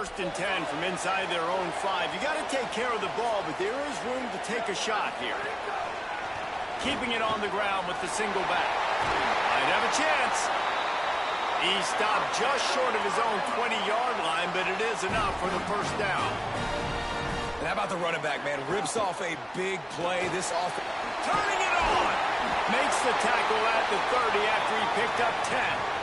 First and 10 from inside their own 5. You got to take care of the ball, but there is room to take a shot here. Keeping it on the ground with the single back. Might have a chance. He stopped just short of his own 20-yard line, but it is enough for the first down. And how about the running back, man? Rips off a big play. This offense turning it on. Makes the tackle at the 30 after he picked up 10.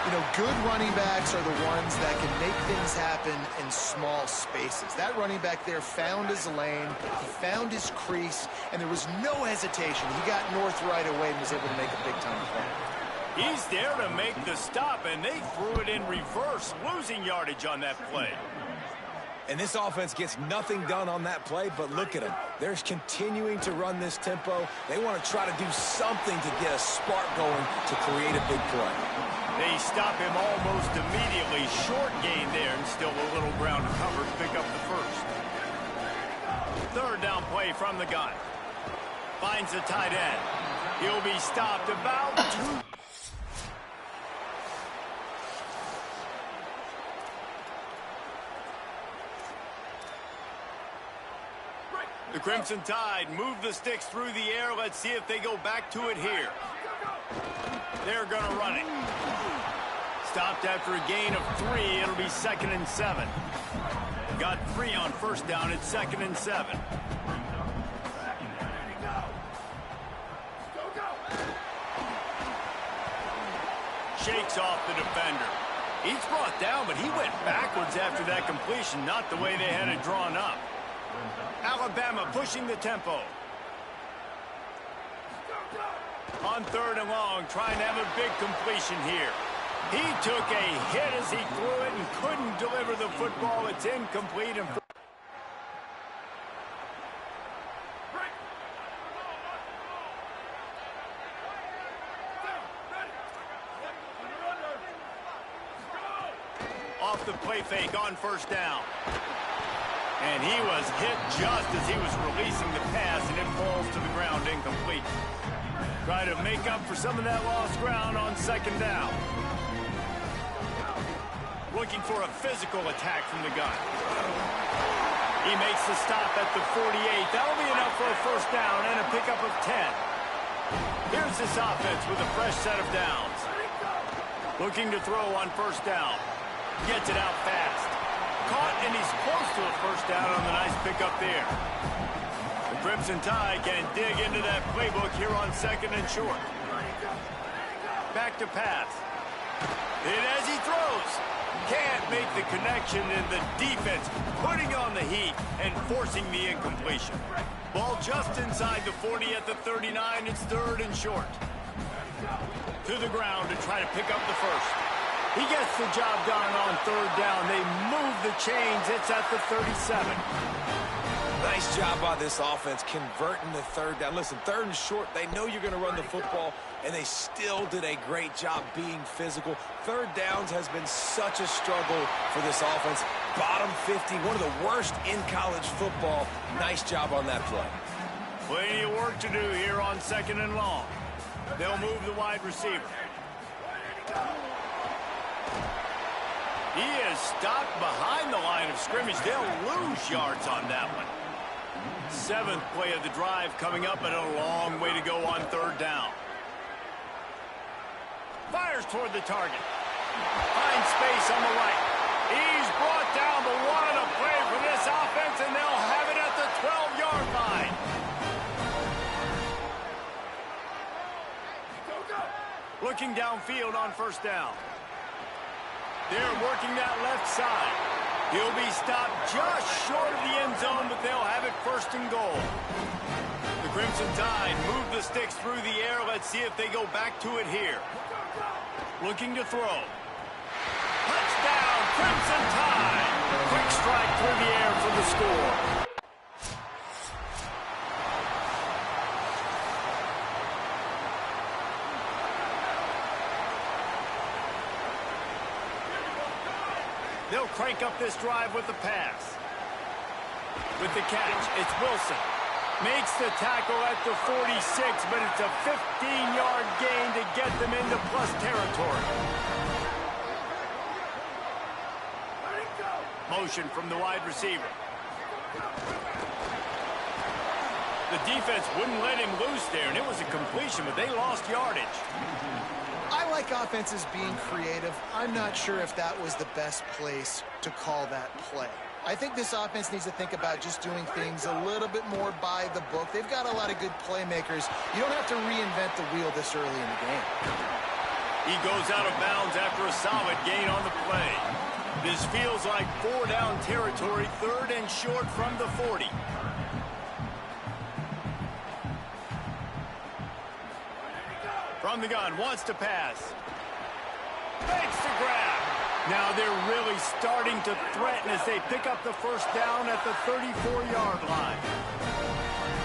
You know, good running backs are the ones that can make things happen in small spaces. That running back there found his lane, he found his crease, and there was no hesitation. He got north right away and was able to make a big-time play. He's there to make the stop, and they threw it in reverse, losing yardage on that play. And this offense gets nothing done on that play, but look at them. They're continuing to run this tempo. They want to try to do something to get a spark going to create a big play. They stop him almost immediately. Short gain there, and still a little ground to cover to pick up the first. Third down play from the gun. Finds the tight end. He'll be stopped about 2. The Crimson Tide move the sticks through the air. Let's see if they go back to it here. They're going to run it. Stopped after a gain of 3. It'll be 2nd and 7. Got 3 on first down. It's 2nd and 7. Shakes off the defender. He's brought down, but he went backwards after that completion, not the way they had it drawn up. Alabama pushing the tempo. On 3rd and long, trying to have a big completion here. He took a hit as he threw it and couldn't deliver the football. It's incomplete. And off the play fake on first down. And he was hit just as he was releasing the pass, and it falls to the ground incomplete. Try to make up for some of that lost ground on 2nd down. Looking for a physical attack from the gun. He makes the stop at the 48. That'll be enough for a first down and a pickup of 10. Here's this offense with a fresh set of downs. Looking to throw on first down. Gets it out fast. Caught, and he's close to a first down on the nice pickup there. The Crimson Tide can dig into that playbook here on 2nd and short. Back to pass. And as he throws, can't make the connection, and the defense putting on the heat and forcing the incompletion. Ball just inside the 40 at the 39. It's 3rd and short. To the ground to try to pick up the first. He gets the job done on 3rd down. They move the chains. It's at the 37. Nice job by this offense converting the 3rd down. Listen, 3rd and short, they know you're going to run the football, and they still did a great job being physical. 3rd downs has been such a struggle for this offense. Bottom 50, one of the worst in college football. Nice job on that play. Plenty of work to do here on 2nd and long. They'll move the wide receiver. He is stopped behind the line of scrimmage. They'll lose yards on that one. 7th play of the drive coming up, and a long way to go on 3rd down. Fires toward the target. Finds space on the right. He's brought down, but what a play for this offense, and they'll have it at the 12-yard line. Looking downfield on first down. They're working that left side. He'll be stopped just short of the end zone, but they'll have it 1st and goal. The Crimson Tide move the sticks through the air. Let's see if they go back to it here. Looking to throw. Touchdown, Crimson Tide. Quick strike through the air for the score. They'll crank up this drive with the pass. With the catch, it's Wilson. Makes the tackle at the 46, but it's a 15-yard gain to get them into plus territory. motion from the wide receiver. The defense wouldn't let him loose there, and it was a completion, but they lost yardage. I like offenses being creative. I'm not sure if that was the best place to call that play. I think this offense needs to think about just doing things a little bit more by the book. They've got a lot of good playmakers. You don't have to reinvent the wheel this early in the game. He goes out of bounds after a solid gain on the play. This feels like 4-down territory, 3rd and short from the 40. From the gun, wants to pass. Makes the grab. Now they're really starting to threaten as they pick up the first down at the 34-yard line.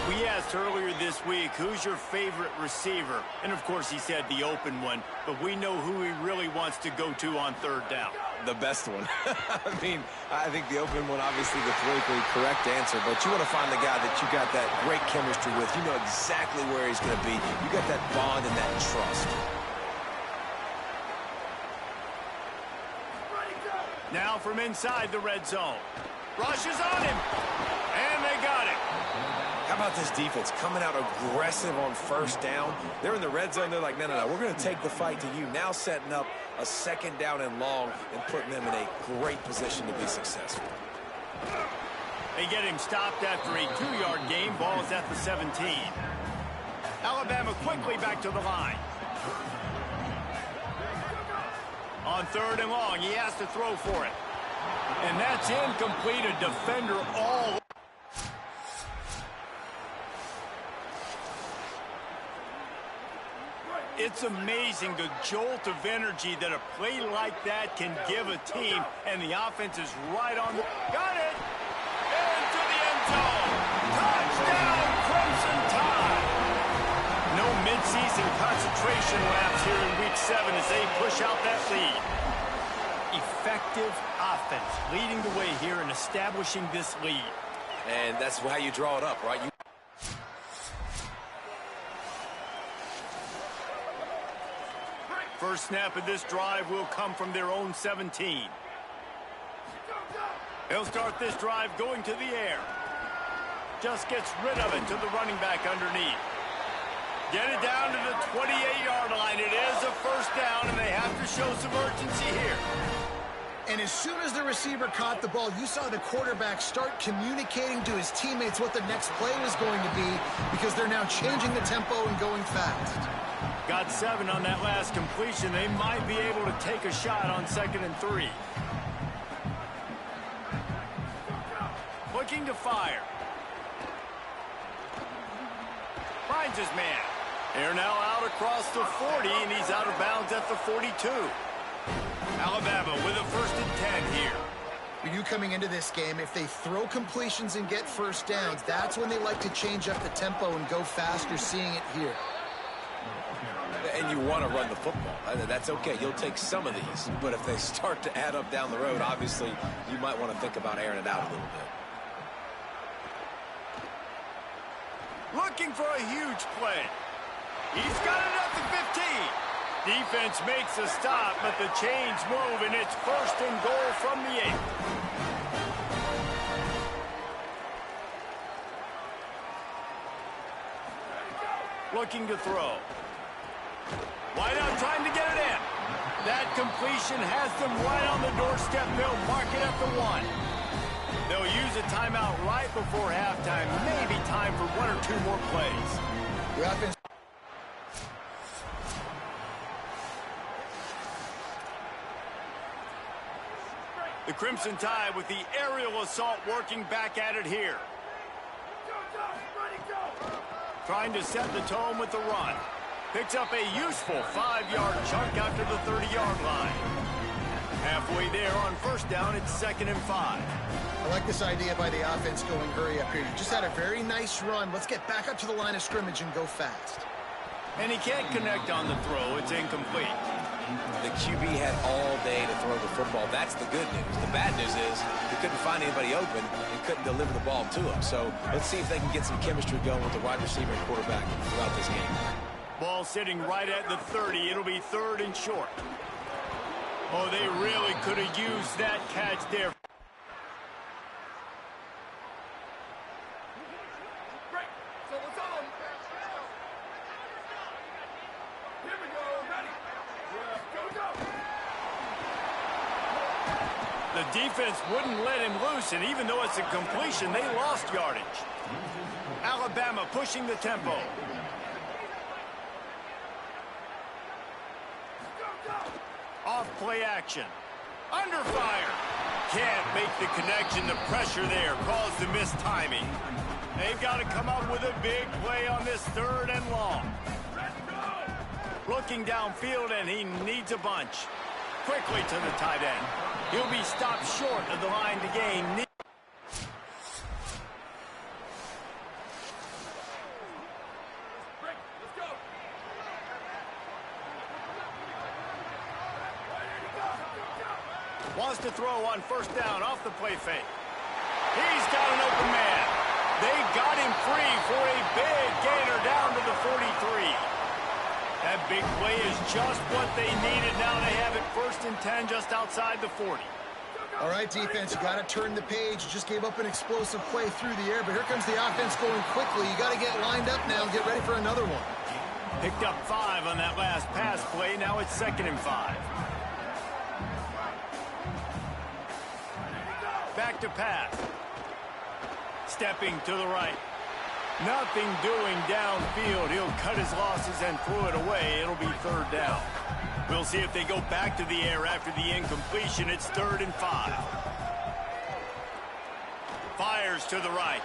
We asked earlier this week, who's your favorite receiver? And, of course, he said the open one, but we know who he really wants to go to on 3rd down. The best one. I mean, I think the open one, obviously the politically correct answer, but you want to find the guy that you got that great chemistry with. You know exactly where he's going to be. You got that bond and that trust. Now from inside the red zone. Rush is on him. And they got him. How about this defense coming out aggressive on 1st down? They're in the red zone. They're like, no, we're going to take the fight to you. Now setting up a 2nd down and long and putting them in a great position to be successful. They get him stopped after a 2-yard gain. Ball is at the 17. Alabama quickly back to the line. On 3rd and long, he has to throw for it. And that's incomplete. A defender all. It's amazing the jolt of energy that a play like that can give a team, and the offense is right on the... Got it! Into the end zone! Touchdown, Crimson Tide! No midseason concentration laps here in Week 7 as they push out that lead. Effective offense leading the way here and establishing this lead. And that's how you draw it up, right? First snap of this drive will come from their own 17. He'll start this drive going to the air. Just gets rid of it to the running back underneath. Get it down to the 28-yard line. It is a 1st down, and they have to show some urgency here. And as soon as the receiver caught the ball, you saw the quarterback start communicating to his teammates what the next play was going to be because they're now changing the tempo and going fast. Got 7 on that last completion. They might be able to take a shot on 2nd and 3. Looking to fire. Finds his man. They're now out across the 40, and he's out of bounds at the 42. Alabama with a 1st and 10 here. For you coming into this game, if they throw completions and get 1st downs, that's when they like to change up the tempo and go fast. You're seeing it here. And you want to run the football. That's okay. You'll take some of these. But if they start to add up down the road, obviously, you might want to think about airing it out a little bit. Looking for a huge play. He's got it at the 15. Defense makes a stop, but the chains move, and it's 1st and goal from the 8. Looking to throw. Wideout trying to get it in. That completion has them right on the doorstep. They'll mark it at the 1. They'll use a timeout right before halftime. Maybe time for 1 or 2 more plays. The offense. The Crimson Tide with the aerial assault working back at it here. Trying to set the tone with the run. Picks up a useful 5-yard chunk out to the 30-yard line. Halfway there on 1st down, it's 2nd and 5. I like this idea by the offense going hurry up here. You just had a very nice run. Let's get back up to the line of scrimmage and go fast. And he can't connect on the throw. It's incomplete. The QB had all day to throw the football. That's the good news. The bad news is he couldn't find anybody open and couldn't deliver the ball to him. So let's see if they can get some chemistry going with the wide receiver and quarterback throughout this game. Ball sitting right at the 30. It'll be 3rd and short. Oh, they really could have used that catch there. defense wouldn't let him loose, and even though it's a completion, they lost yardage. Alabama pushing the tempo. Off play action. Under fire. Can't make the connection. The pressure there caused the missed timing. They've got to come up with a big play on this 3rd and long. Looking downfield, and he needs a bunch. Quickly to the tight end. He'll be stopped short of the line to gain. Wants to throw on 1st down off the play fake. He's got an open man. They got him free for a big gainer down to the 43. That big play is just what they needed. Now they have it 1st and 10 just outside the 40. All right, defense, you got to turn the page. You just gave up an explosive play through the air, but here comes the offense going quickly. You got to get lined up now and get ready for another one. Picked up 5 on that last pass play. Now it's 2nd and 5. Back to pass. Stepping to the right. Nothing doing downfield. He'll cut his losses and throw it away. It'll be 3rd down. We'll see if they go back to the air after the incompletion. It's 3rd and 5. Fires to the right.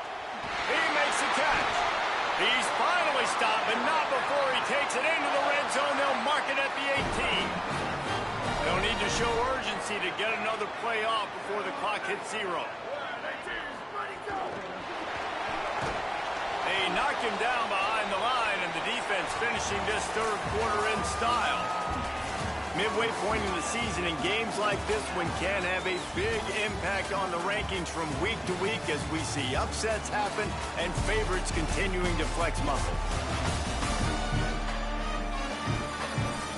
He makes a catch. He's finally stopped, but not before he takes it into the red zone. They'll mark it at the 18. They'll need to show urgency to get another play off before the clock hits 0. They knock him down behind the line, and the defense finishing this 3rd quarter in style. Midway point in the season, and games like this one can have a big impact on the rankings from week to week as we see upsets happen and favorites continuing to flex muscle.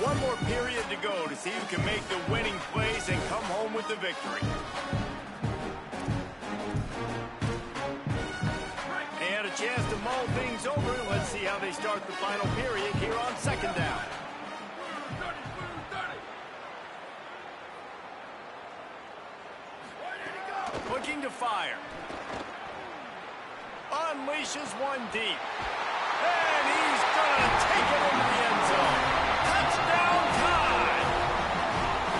One more period to go to see who can make the winning plays and come home with the victory. And a chance to mull things over. Let's see how they start the final period here on 2nd down. Looking to fire. Unleashes one deep. And he's going to take it into the end zone. Touchdown time!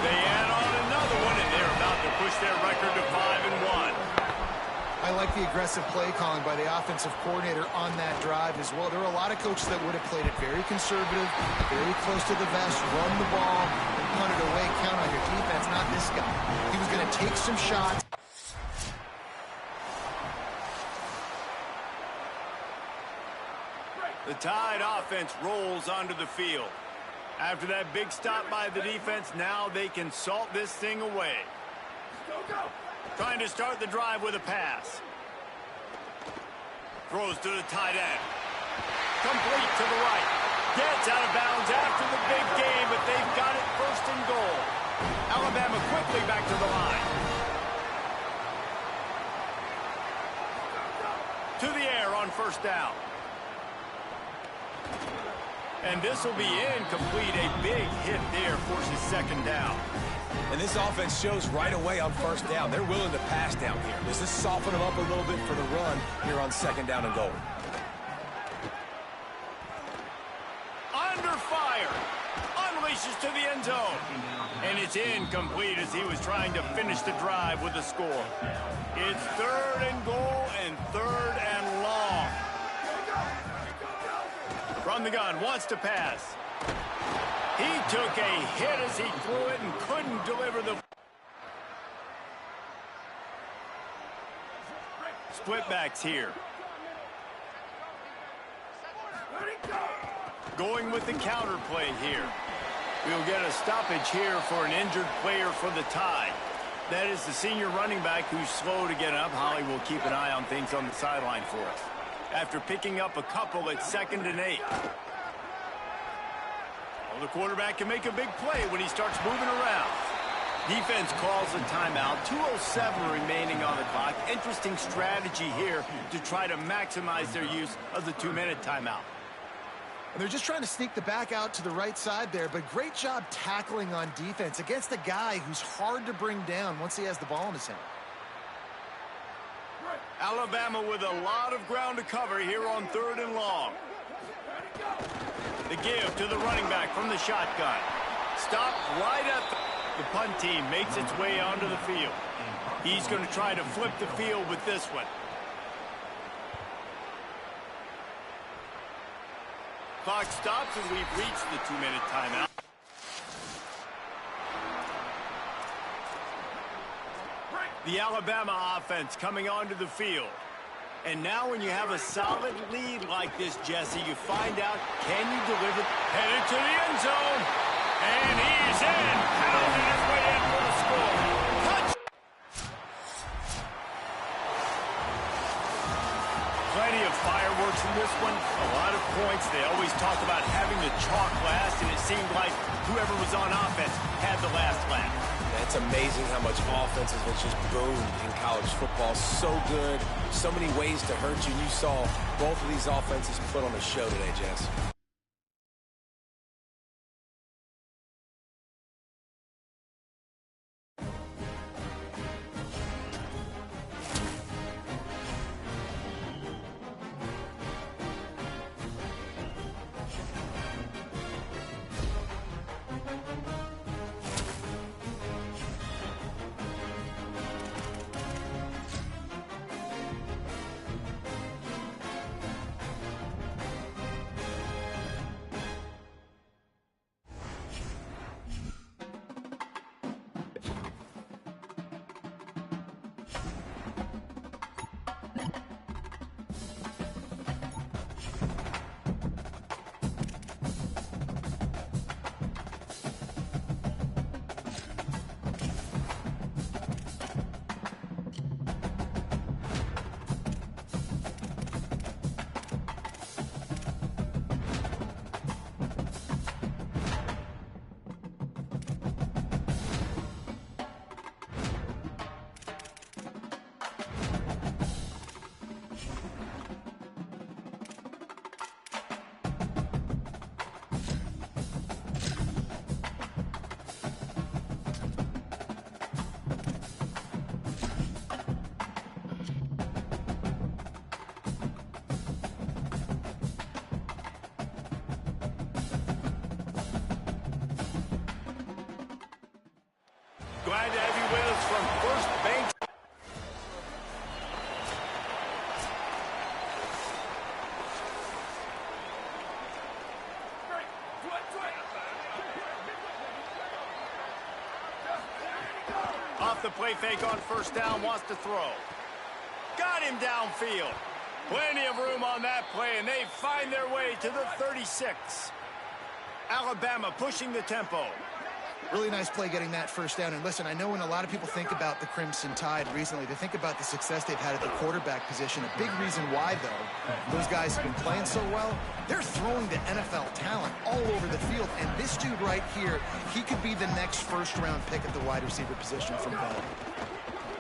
They add on another one, and they're about to push their record to 5-1. I like the aggressive play calling by the offensive coordinator on that drive as well. There are a lot of coaches that would have played it very conservative, very close to the vest, run the ball, and punt it away, count on your defense. Not this guy. He was going to take some shots. The Tide offense rolls onto the field. After that big stop by the defense, now they can salt this thing away. Trying to start the drive with a pass. Throws to the tight end. Complete to the right. Gets out of bounds after the big game, but they've got it 1st and goal. Alabama quickly back to the line. To the air on 1st down. And this will be incomplete. A big hit there forces 2nd down. And this offense shows right away on 1st down. They're willing to pass down here. Does this soften them up a little bit for the run here on 2nd down and goal? Under fire. Unleashes to the end zone. And it's incomplete as he was trying to finish the drive with a score. It's 3rd and goal and 3rd and long. From the gun, wants to pass. He took a hit as he threw it and couldn't deliver the... Split backs here. Going with the counter play here. We'll get a stoppage here for an injured player for the Tide. That is the senior running back who's slow to get up. Holly will keep an eye on things on the sideline for us. After picking up a couple at 2nd and 8. Well, the quarterback can make a big play when he starts moving around. Defense calls a timeout. 2:07 remaining on the clock. Interesting strategy here to try to maximize their use of the 2-minute timeout. And they're just trying to sneak the back out to the right side there, but great job tackling on defense against a guy who's hard to bring down once he has the ball in his hand. Alabama with a lot of ground to cover here on 3rd and long. The give to the running back from the shotgun. Stop right at the punt team makes its way onto the field. He's going to try to flip the field with this one. Clock stops as we've reached the 2-minute timeout. The Alabama offense coming onto the field. And now when you have a solid lead like this, Jesse, you find out, can you deliver? Headed to the end zone. And he's in. Pounding his way in for the score. Touch! Plenty of fireworks in this one. A lot of points. They always talk about having the chalk last, and it seemed like whoever was on offense had the last laugh. It's amazing how much offense has just boomed in college football. So good, so many ways to hurt you. And you saw both of these offenses put on a show today, Jess. Glad to have you with us from First Bank. Off the play fake on first down, wants to throw. Got him downfield. Plenty of room on that play, and they find their way to the 36. Alabama pushing the tempo. Really nice play getting that first down. And listen, I know when a lot of people think about the Crimson Tide recently, they think about the success they've had at the quarterback position. A big reason why, though, those guys have been playing so well, they're throwing to NFL talent all over the field. And this dude right here, he could be the next first-round pick at the wide receiver position from Bell.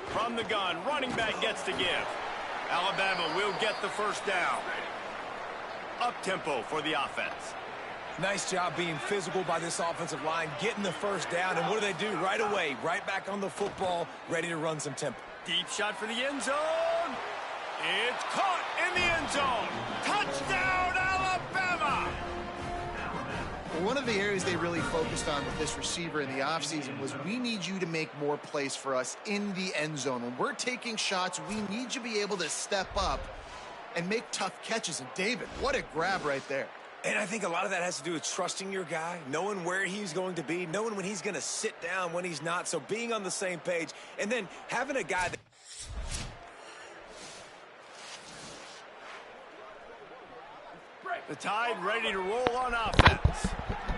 From the gun, running back gets to give. Alabama will get the first down. Up-tempo for the offense. Nice job being physical by this offensive line, getting the first down, and what do? Right away, right back on the football, ready to run some tempo. Deep shot for the end zone. It's caught in the end zone. Touchdown, Alabama! One of the areas they really focused on with this receiver in the offseason was we need you to make more plays for us in the end zone. When we're taking shots, we need you to be able to step up and make tough catches. And David, what a grab right there. And I think a lot of that has to do with trusting your guy, knowing where he's going to be, knowing when he's going to sit down, when he's not. So being on the same page, and then having a guy that... The Tide ready to roll on offense.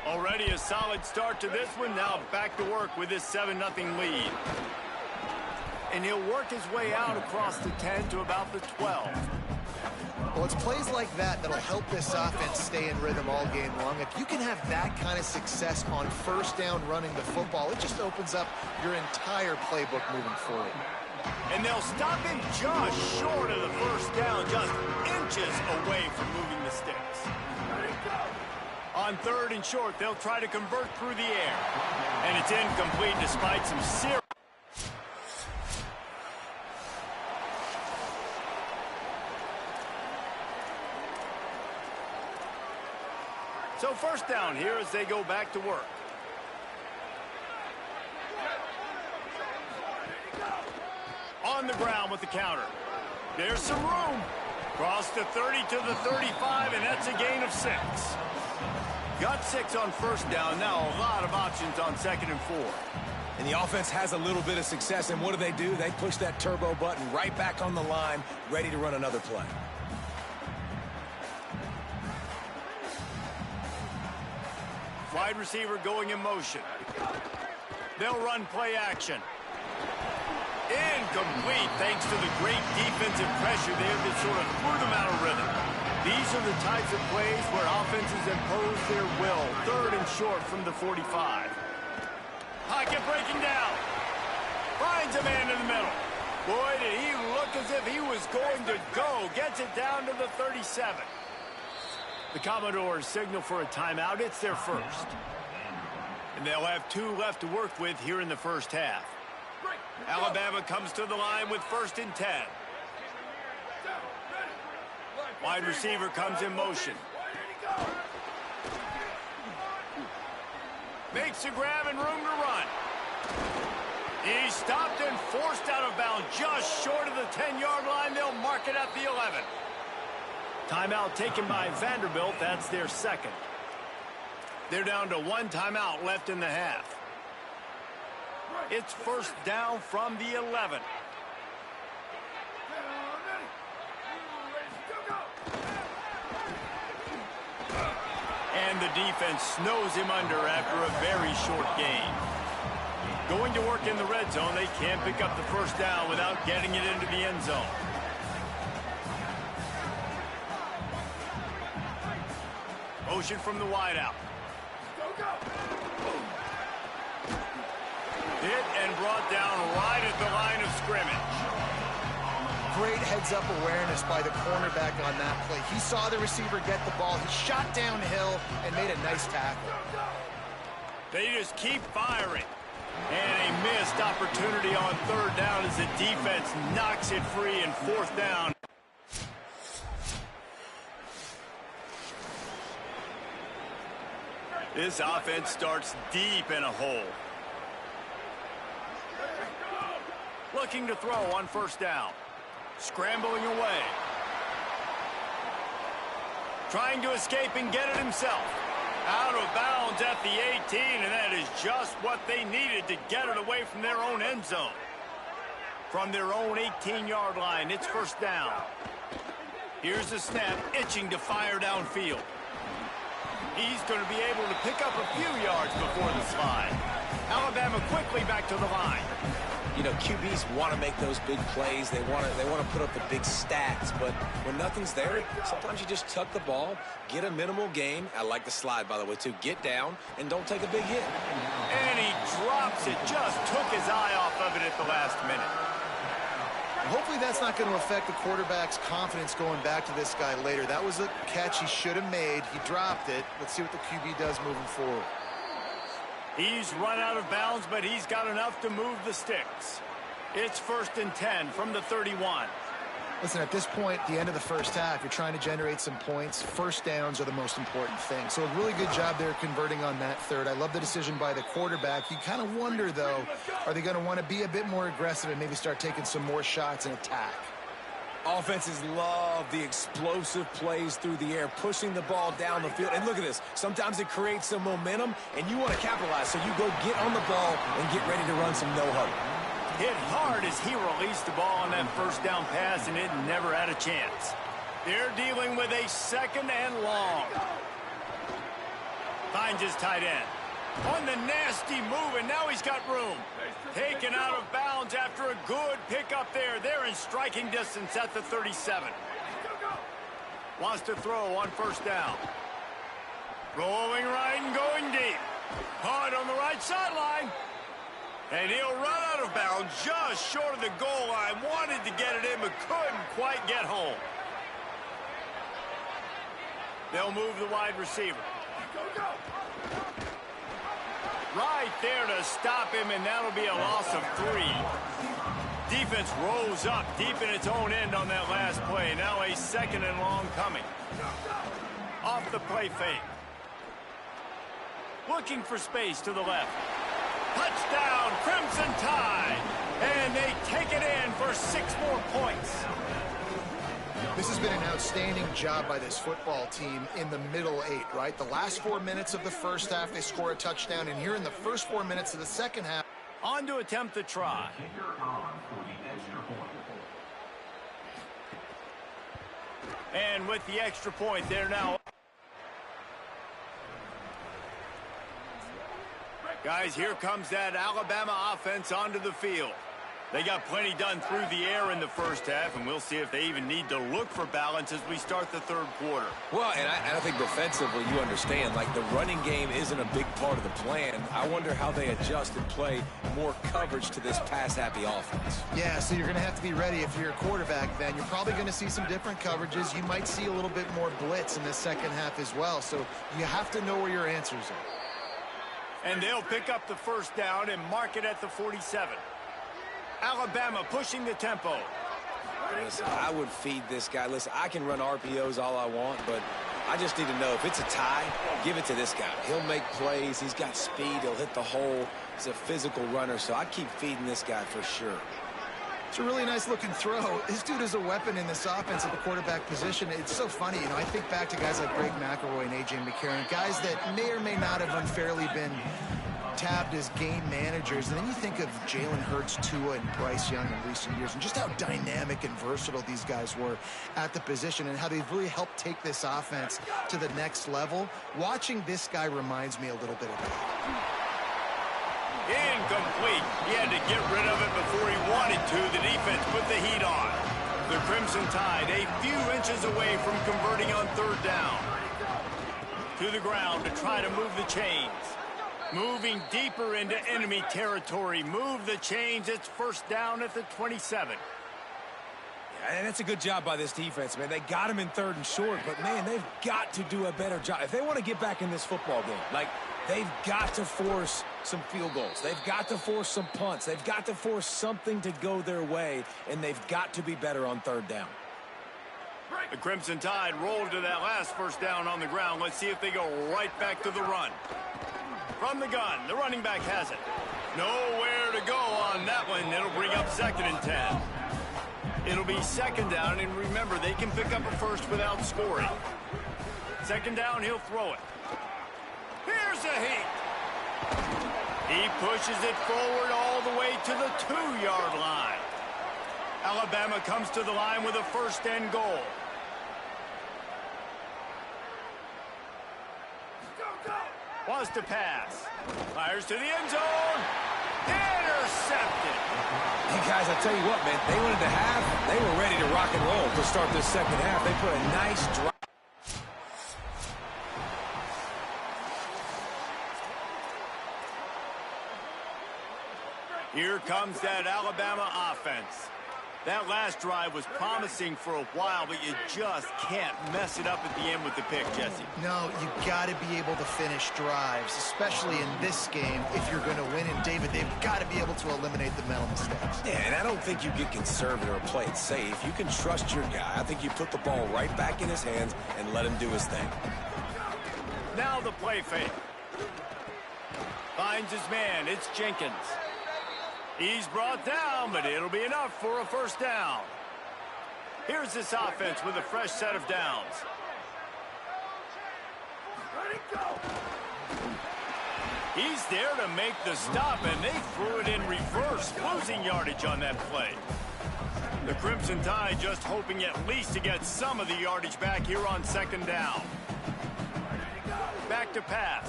Already a solid start to this one. Now back to work with this 7-0 lead. And he'll work his way out across the 10 to about the 12. Well, it's plays like that that'll help this offense stay in rhythm all game long. If you can have that kind of success on first down running the football, it just opens up your entire playbook moving forward. And they'll stop him just short of the first down, just inches away from moving the sticks. On 3rd and short, they'll try to convert through the air. And it's incomplete despite some serious... So 1st down here as they go back to work. On the ground with the counter. There's some room. Cross the 30 to the 35, and that's a gain of 6. Got 6 on 1st down. Now a lot of options on 2nd and 4. And the offense has a little bit of success, and what do? They push that turbo button right back on the line, ready to run another play. Wide receiver going in motion. They'll run play action. Incomplete thanks to the great defensive pressure there that sort of threw them out of rhythm. These are the types of plays where offenses impose their will. 3rd and short from the 45. Pocket breaking down. Finds a man in the middle. Boy, did he look as if he was going to go. Gets it down to the 37. The Commodores signal for a timeout. It's their first. And they'll have 2 left to work with here in the 1st half. Alabama comes to the line with 1st and 10. Wide receiver comes in motion. Makes a grab and room to run. He's stopped and forced out of bounds just short of the 10-yard line. They'll mark it at the 11. Timeout taken by Vanderbilt. That's their 2nd. They're down to 1 timeout left in the half. It's 1st down from the 11. And the defense snows him under after a very short game. Going to work in the red zone, they can't pick up the 1st down without getting it into the end zone. Motion from the wideout. Hit and brought down right at the line of scrimmage. Great heads-up awareness by the cornerback on that play. He saw the receiver get the ball. He shot downhill and made a nice tackle. They just keep firing. And a missed opportunity on 3rd down as the defense knocks it free in 4th down. This offense starts deep in a hole. Looking to throw on 1st down. Scrambling away. Trying to escape and get it himself. Out of bounds at the 18, and that is just what they needed to get it away from their own end zone. From their own 18-yard line, it's 1st down. Here's the snap, itching to fire downfield. He's going to be able to pick up a few yards before the slide. Alabama quickly back to the line. You know, QBs want to make those big plays. They want to put up the big stats. But when nothing's there, sometimes you just tuck the ball, get a minimal gain. I like the slide, by the way, too. Get down and don't take a big hit. And he drops it. Just took his eye off of it at the last minute. Hopefully that's not going to affect the quarterback's confidence going back to this guy later. That was a catch he should have made. He dropped it. Let's see what the QB does moving forward. He's run out of bounds, but he's got enough to move the sticks. It's 1st and 10 from the 31. Listen, at this point, the end of the 1st half, you're trying to generate some points. 1st downs are the most important thing. So a really good job there converting on that 3rd. I love the decision by the quarterback. You kind of wonder, though, are they going to want to be a bit more aggressive and maybe start taking some more shots and attack? Offenses love the explosive plays through the air, pushing the ball down the field. And look at this. Sometimes it creates some momentum, and you want to capitalize. So you go get on the ball and get ready to run some no-huddle. Hit hard as he released the ball on that 1st down pass, and it never had a chance. They're dealing with a 2nd and long. Finds his tight end. On the nasty move, and now he's got room. Taken out of bounds after a good pickup there. They're in striking distance at the 37. Wants to throw on 1st down. Rolling right and going deep. Hard on the right sideline. And he'll run out of bounds just short of the goal line. Wanted to get it in, but couldn't quite get home. They'll move the wide receiver. Right there to stop him, and that'll be a loss of 3. Defense rose up deep in its own end on that last play. Now a 2nd and long coming. Off the play fake. Looking for space to the left. Touchdown, Crimson Tide. And they take it in for 6 more points. This has been an outstanding job by this football team in the middle 8, right? The last 4 minutes of the first half, they score a touchdown. And here in the first 4 minutes of the second half. On to attempt the try. And with the extra point, they're now. Guys, here comes that Alabama offense onto the field. They got plenty done through the air in the first half, and we'll see if they even need to look for balance as we start the third quarter. Well, and I think defensively, you understand, like the running game isn't a big part of the plan. I wonder how they adjust and play more coverage to this pass-happy offense. Yeah, so you're going to have to be ready if you're a quarterback then. You're probably going to see some different coverages. You might see a little bit more blitz in the second half as well. So you have to know where your answers are. And they'll pick up the first down and mark it at the 47. Alabama pushing the tempo. Listen, I would feed this guy. Listen, I can run RPOs all I want, but I just need to know if it's a tie, give it to this guy. He'll make plays. He's got speed. He'll hit the hole. He's a physical runner, so I keep feeding this guy for sure. It's a really nice-looking throw. This dude is a weapon in this offense at the quarterback position. It's so funny, you know, I think back to guys like Greg McElroy and A.J. McCarron, guys that may or may not have unfairly been tabbed as game managers. And then you think of Jalen Hurts, Tua, and Bryce Young in recent years, and just how dynamic and versatile these guys were at the position and how they've really helped take this offense to the next level. Watching this guy reminds me a little bit of that. Incomplete. He had to get rid of it before he wanted to. The defense put the heat on. The Crimson Tide a few inches away from converting on third down. To the ground to try to move the chains. Moving deeper into enemy territory. Move the chains. It's first down at the 27. Yeah, and that's a good job by this defense, man. They got him in 3rd and short, but, man, they've got to do a better job. If they want to get back in this football game, like, they've got to force some field goals. They've got to force some punts. They've got to force something to go their way, and they've got to be better on 3rd down. The Crimson Tide rolled to that last first down on the ground. Let's see if they go right back to the run. From the gun, the running back has it. Nowhere to go on that one. It'll bring up 2nd and 10. It'll be 2nd down, and remember, they can pick up a first without scoring. 2nd down, he'll throw it. Here's a heat. He pushes it forward all the way to the 2-yard line. Alabama comes to the line with a 1st and goal. Wants to pass. Fires to the end zone. Intercepted. Hey, guys, I tell you what, man, they wanted to have, they were ready to rock and roll to start this second half. They put a nice drive. Here comes that Alabama offense. That last drive was promising for a while, but you just can't mess it up at the end with the pick, Jesse. No, you got to be able to finish drives, especially in this game. If you're going to win, and David, they've got to be able to eliminate the mental mistakes. Yeah, and I don't think you get conservative or play it safe. You can trust your guy. I think you put the ball right back in his hands and let him do his thing. Now the play fake. Finds his man. It's Jenkins. He's brought down, but it'll be enough for a first down. Here's this offense with a fresh set of downs. He's there to make the stop, and they threw it in reverse, losing yardage on that play. The Crimson Tide just hoping at least to get some of the yardage back here on 2nd down. Back to pass.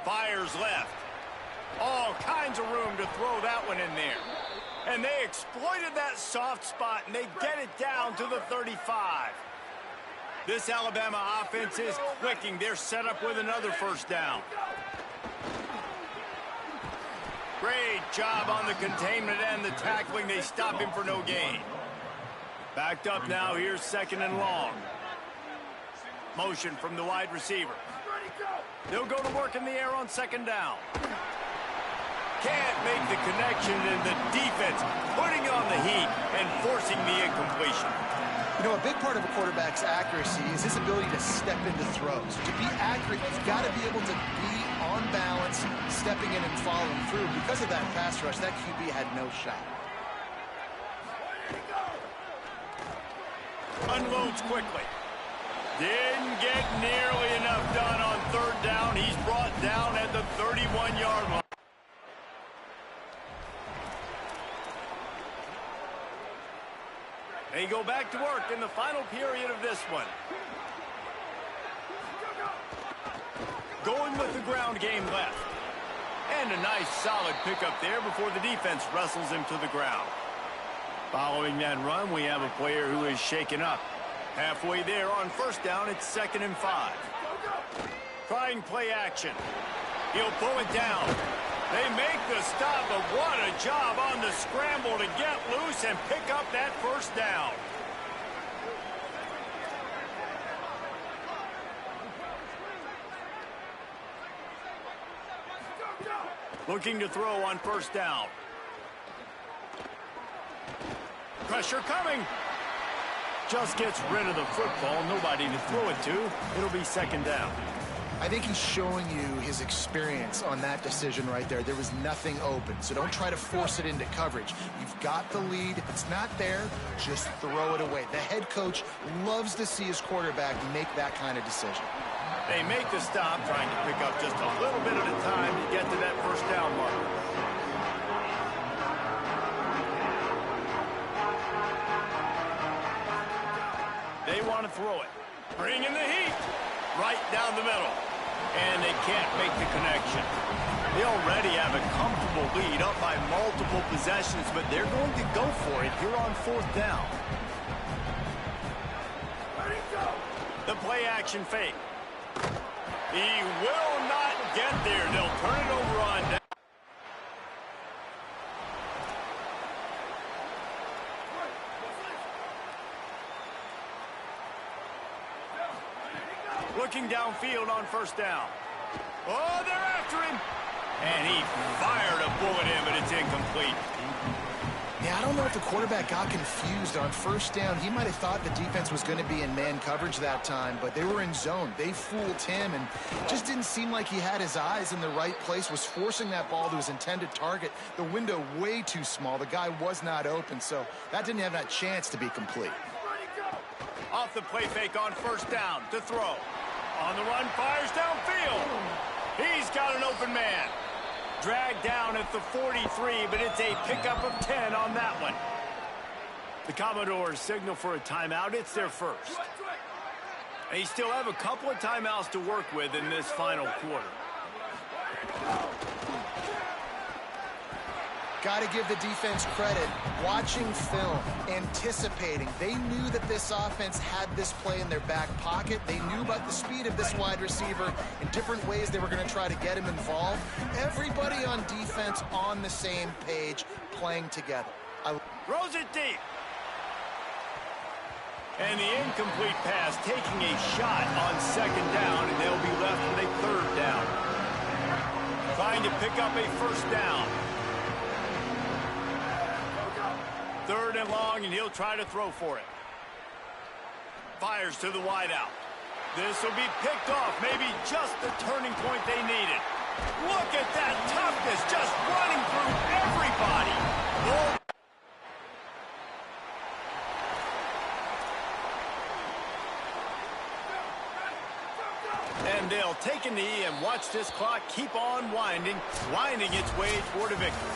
Fires left. All kinds of room to throw that one in there. And they exploited that soft spot, and they get it down to the 35. This Alabama offense is clicking. They're set up with another first down. Great job on the containment and the tackling. They stop him for no gain. Backed up now. Here's 2nd and long. Motion from the wide receiver. They'll go to work in the air on second down. Can't make the connection, and the defense putting on the heat and forcing the incompletion. You know, a big part of a quarterback's accuracy is his ability to step into throws. To be accurate, you've got to be able to be on balance, stepping in and following through. Because of that pass rush, that QB had no shot. Unloads quickly. Didn't get nearly enough done on third down. He's brought down at the 31-yard line. They go back to work in the final period of this one. Going with the ground game left. And a nice solid pickup there before the defense wrestles him to the ground. Following that run, we have a player who is shaken up. Halfway there on first down, it's 2nd and 5. Trying play action. He'll pull it down. They make the stop, but what a job on the scramble to get loose and pick up that first down. Looking to throw on first down. Pressure coming. Just gets rid of the football. Nobody to throw it to. It'll be 2nd down. I think he's showing you his experience on that decision right there. There was nothing open, so don't try to force it into coverage. You've got the lead. If it's not there, just throw it away. The head coach loves to see his quarterback make that kind of decision. They make the stop, trying to pick up just a little bit at a time to get to that first down marker. They want to throw it. Bring in the heat. Right down the middle. And they can't make the connection. They already have a comfortable lead up by multiple possessions, but they're going to go for it here on 4th down. The play action fake. He will not get there. They'll turn it over on down. Looking downfield on first down. Oh, they're after him. And he fired a bullet in, but it's incomplete. Yeah, I don't know if the quarterback got confused on first down. He might have thought the defense was going to be in man coverage that time, but they were in zone. They fooled him, and just didn't seem like he had his eyes in the right place, was forcing that ball to his intended target. The window way too small. The guy was not open, so that didn't have that chance to be complete. Off the play fake on first down to throw. On the run, fires downfield. He's got an open man. Dragged down at the 43, but it's a pickup of 10 on that one. The Commodores signal for a timeout. It's their first. They still have a couple of timeouts to work with in this final quarter. Got to give the defense credit. Watching film, anticipating. They knew that this offense had this play in their back pocket. They knew about the speed of this wide receiver in different ways they were going to try to get him involved. Everybody on defense on the same page, playing together. Throws it deep. And the incomplete pass taking a shot on second down, and they'll be left with a third down. Trying to pick up a first down. 3rd and long, and he'll try to throw for it. Fires to the wideout. This will be picked off, maybe just the turning point they needed. Look at that toughness, just running through everybody. And they'll take a knee and watch this clock keep on winding its way toward a victory.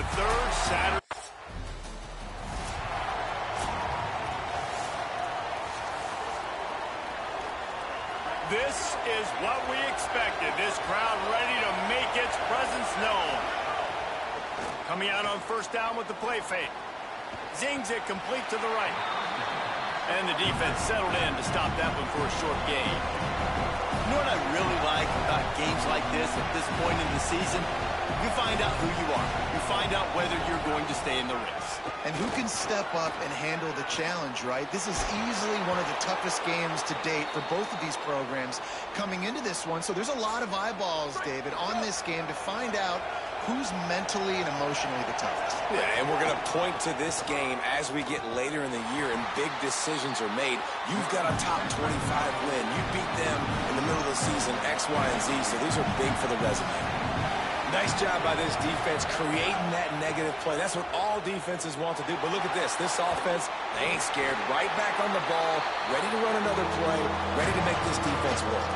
the third Saturday. This is what we expected. This crowd ready to make its presence known. Coming out on first down with the play fake. Zings it complete to the right. And the defense settled in to stop that one for a short gain. You know what I really like about games like this at this point in the season? You find out who you are. You find out whether you're going to stay in the race. And who can step up and handle the challenge, right? This is easily one of the toughest games to date for both of these programs coming into this one. So there's a lot of eyeballs, David, on this game to find out who's mentally and emotionally the toughest. Yeah, and we're going to point to this game as we get later in the year and big decisions are made. You've got a top 25 win. You beat them in the middle of the season, X, Y, and Z, so these are big for the resume. Nice job by this defense creating that negative play. That's what all defenses want to do. But look at this. This offense, they ain't scared. Right back on the ball, ready to run another play, ready to make this defense work.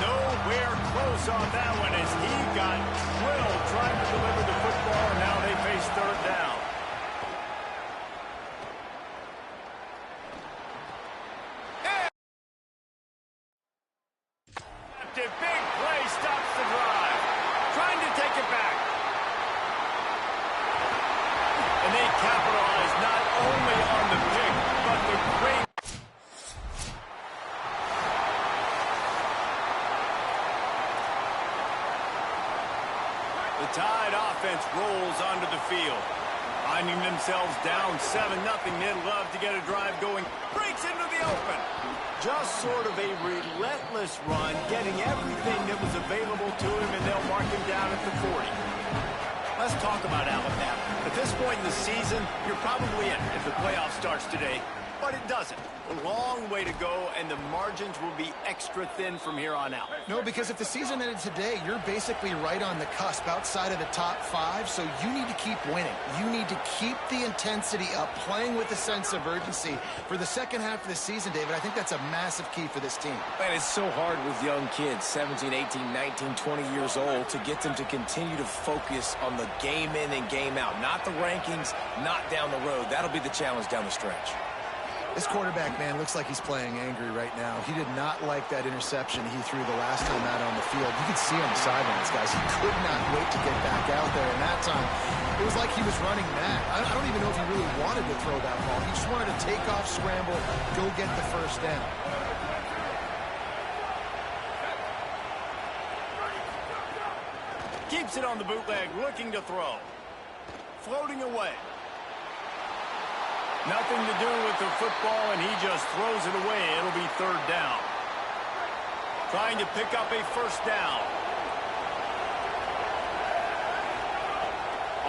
Nowhere close on that one as he got drilled trying to deliver the football, and now they face third down. Big play stops the drive. Trying to take it back. And they capitalize not only on the pick, but the great. The Tide offense rolls onto the field. Finding themselves down 7-0, they'd love to get a drive going. Breaks into the open. Just sort of a relentless run, getting everything that was available to him, and they'll mark him down at the 40. Let's talk about Alabama. At this point in the season, you're probably in if the playoff starts today, but it doesn't. A long way to go, and the margins will be extra thin from here on out. No, because if the season ended today, you're basically right on the cusp outside of the top 5, so you need to keep winning. You need to keep the intensity up, playing with a sense of urgency for the second half of the season, David. I think that's a massive key for this team. Man, it's so hard with young kids, 17, 18, 19, 20 years old, to get them to continue to focus on the game in and game out. Not the rankings, not down the road. That'll be the challenge down the stretch. This quarterback, man, looks like he's playing angry right now. He did not like that interception he threw the last time out on the field. You could see on the sidelines, guys. He could not wait to get back out there. And that time, it was like he was running mad. I don't even know if he really wanted to throw that ball. He just wanted to take off, scramble, go get the first down. Keeps it on the bootleg, looking to throw. Floating away. Nothing to do with the football, and he just throws it away. It'll be third down. Trying to pick up a first down.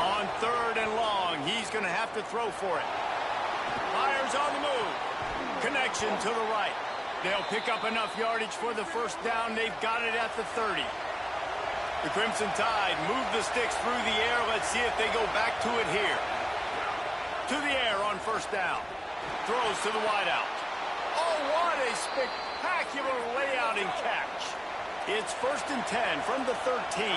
On third and long, he's going to have to throw for it. Fires on the move. Connection to the right. They'll pick up enough yardage for the first down. They've got it at the 30. The Crimson Tide move the sticks through the air. Let's see if they go back to it here. To the air on first down. Throws to the wideout. Oh, what a spectacular layout and catch. It's 1st and 10 from the 13.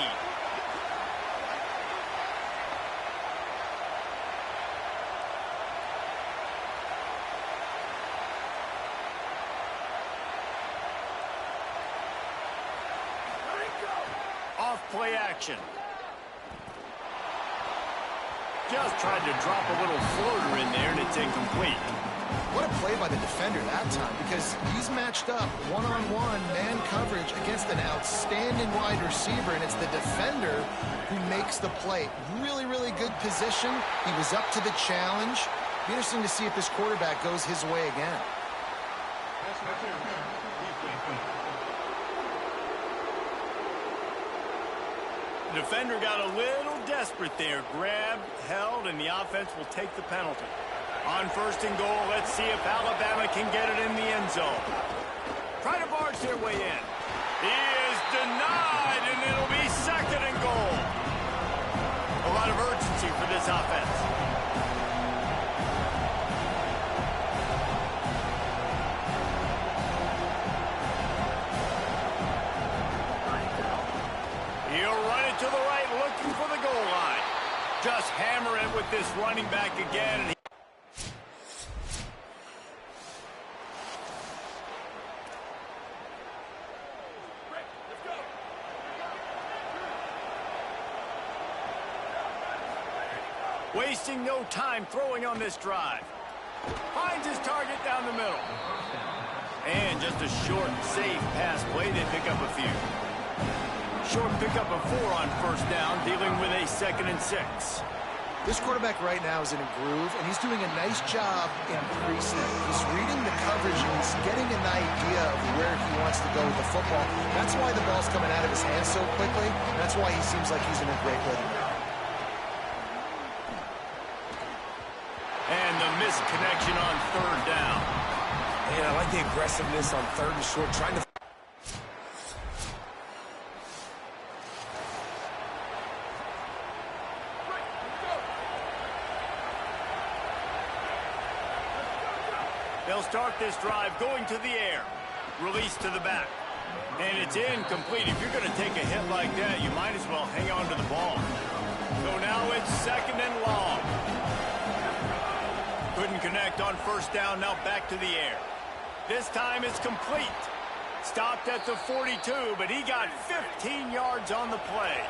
Off play action. Just tried to drop a little floater in there, and it's incomplete. What a play by the defender that time, because he's matched up one-on-one man coverage against an outstanding wide receiver, and it's the defender who makes the play. Really, really good position. He was up to the challenge. Be interesting to see if this quarterback goes his way again. The defender got a little desperate there. Grabbed, held, and the offense will take the penalty. On 1st and goal, let's see if Alabama can get it in the end zone. Try to barge their way in. He is denied, and it'll be 2nd and goal. A lot of urgency for this offense. He'll run it to the right, looking for the goal line. Just hammer it with this running back again. And wasting no time throwing on this drive. Finds his target down the middle. And just a short, safe pass play. They pick up a few. Short pickup of 4 on first down, dealing with a 2nd and 6. This quarterback right now is in a groove, and he's doing a nice job in creasing. He's reading the coverage, and he's getting an idea of where he wants to go with the football. That's why the ball's coming out of his hands so quickly. That's why he seems like he's in a great rhythm. And the missed connection on 3rd down. Man, I like the aggressiveness on 3rd and short, trying to... They'll start this drive going to the air. Release to the back. And it's incomplete. If you're going to take a hit like that, you might as well hang on to the ball. So now it's 2nd and long. Couldn't connect on first down. Now back to the air. This time it's complete. Stopped at the 42, but he got 15 yards on the play.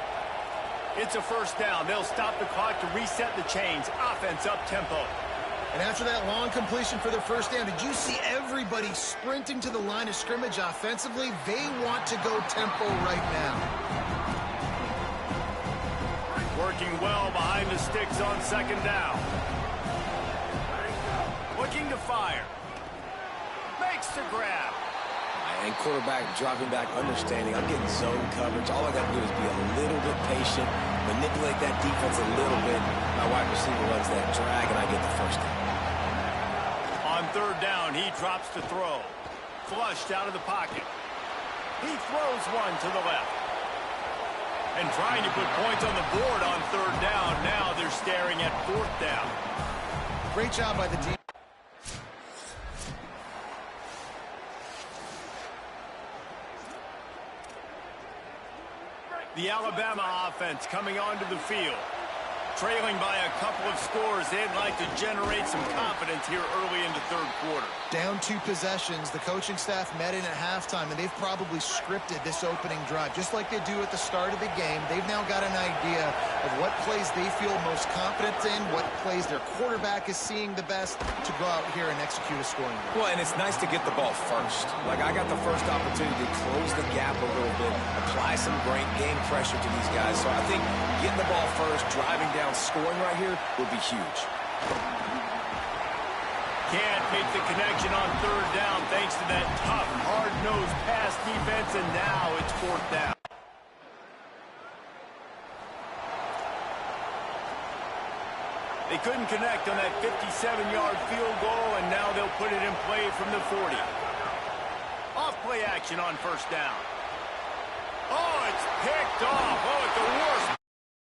It's a first down. They'll stop the clock to reset the chains. Offense up tempo. And after that long completion for their first down, did you see everybody sprinting to the line of scrimmage offensively? They want to go tempo right now. Working well behind the sticks on 2nd down. Looking to fire. Makes the grab. And quarterback dropping back, understanding. I'm getting zone coverage. All I got to do is be a little bit patient, manipulate that defense a little bit. My wide receiver runs that drag, and I get the first down. On 3rd down, he drops to throw. Flushed out of the pocket. He throws one to the left. And trying to put points on the board on 3rd down. Now they're staring at 4th down. Great job by the defense. The Alabama offense coming onto the field. Trailing by a couple of scores, they'd like to generate some confidence here early into 3rd quarter. Down 2 possessions, the coaching staff met in at halftime, and they've probably scripted this opening drive. Just like they do at the start of the game, they've now got an idea of what plays they feel most confident in, what plays their quarterback is seeing the best to go out here and execute a scoring drive. Well, and it's nice to get the ball first. Like, I got the first opportunity to close the gap a little bit, apply some great game pressure to these guys. So I think getting the ball first, driving down, scoring right here would be huge. Can't make the connection on 3rd down thanks to that tough, hard-nosed pass defense, and now it's 4th down. They couldn't connect on that 57-yard field goal, and now they'll put it in play from the 40. Off play action on first down. Oh, it's picked off. Oh, at the worst